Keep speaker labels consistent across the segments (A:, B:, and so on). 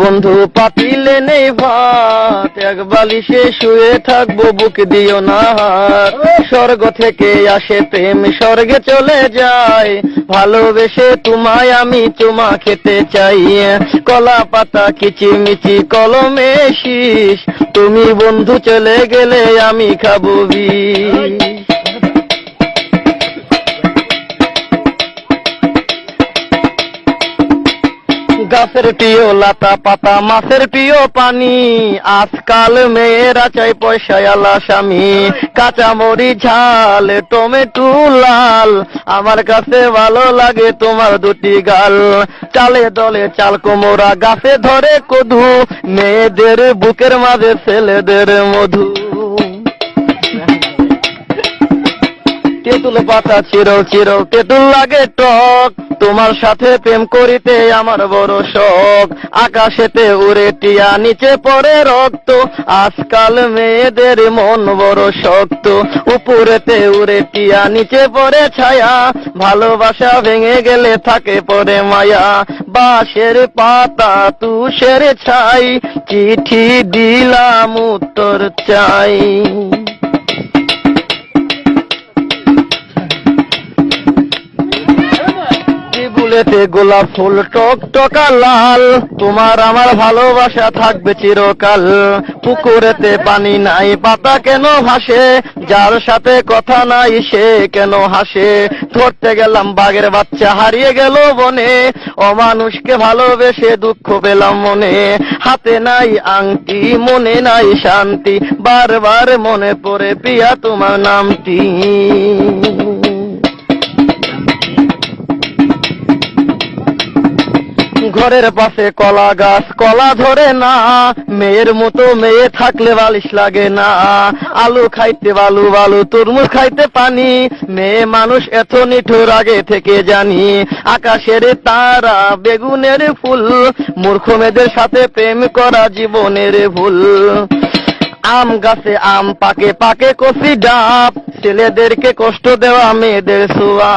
A: বন্ধু পাতিলে নেই ভাত, এক বালিশে শুয়ে থাকবো, বুক দিও না হাত। স্বর্গ থেকে আসে প্রেম, স্বর্গে চলে যায়, ভালোবেসে তোমায় আমি চুমা খেতে চাই। কলা পাতা কিচিমিচি কলমে শীষ, তুমি বন্ধু চলে গেলে আমি খাবো বিষ। গাছের প্রিয় লাতা পাতা, মাছের প্রিয় পানি, আজকাল মেয়েরা চাই পয়সায় আলা স্বামী। কাঁচামরি ঝাল, টমেটো লাল, আমার কাছে ভালো লাগে তোমার দুটি গাল। চালে দলে চাল কোমরা, গাছে ধরে কদু, মেয়েদের বুকের মাঝে ছেলেদের মধু। তেঁতুল পাতা চিরল চিরল, তেঁতুল লাগে টক, তোমার সাথে প্রেম করিতে আমার বড় শখ। আকাশেতে উড়ে টিয়া, নিচে পড়ে রক্ত, আজকাল মেয়েদের মন বড় শক্ত। উপরেতে উড়ে টিয়া, নিচে পড়ে ছায়া, ভালোবাসা ভেঙে গেলে থাকে পড়ে মায়া। বাঁশের পাতা তুষের ছাই, চিঠি দিলাম উত্তর চাই। ফুলেতে গোলাপ ফুল টক টকা লাল, তোমার আমার ভালোবাসা থাকবে চিরকাল। পুকুরেতে পানি নাই, পাতা কেন ভাসে, যার সাথে কথা নাই সে কেন হাসে। ধরতে গেলাম বাঘের বাচ্চা, হারিয়ে গেল বনে, অমানুষকে ভালোবেসে দুঃখ পেলাম মনে। হাতে নাই আংটি, মনে নাই শান্তি, বারবার মনে পড়ে প্রিয়া তোমার নামটি। ঘরের পাশে কলা গাছ, কলা ধরে না, মেয়ের মতো মেয়ে থাকলে বালিশ লাগে না। আলু খাইতে বালু বালু, তরমুজ খাইতে পানি, মেয়ে মানুষ এত নিঠুর আগে থেকে জানি। আকাশের তারা, বেগুনের ফুল, মূর্খ মেয়েদের সাথে প্রেম করা জীবনের ভুল। আম গাছে আম পাকে, পাকে কচি ডাব, ছেলেদেরকে কষ্ট দেওয়া মেয়েদের ছোঁয়া।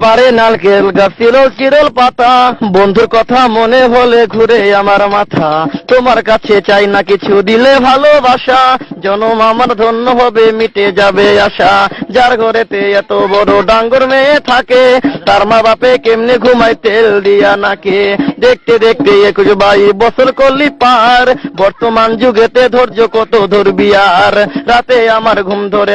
A: পারে নারকেল গাছ, চিরল চিরল পাতা, বন্ধুর কথা মনে হলে ঘুরে আমার মাথা। তোমার কাছে চাই না কিছু, দিলে ভালোবাসা, জনম আমার ধন্য হবে, মিটে যাবে আশা। যার ঘরেতে এত বড় ডাঙ্গর মেয়ে থাকে, তার মা বাপে কেমনে ঘুমায় তেল দিয়া নাকে। দেখতে দেখতে 21-22 বছর করলি পার, বর্তমান যুগেতে ধৈর্য কত ধরবি আর। রাতে আমার ঘুম ধরে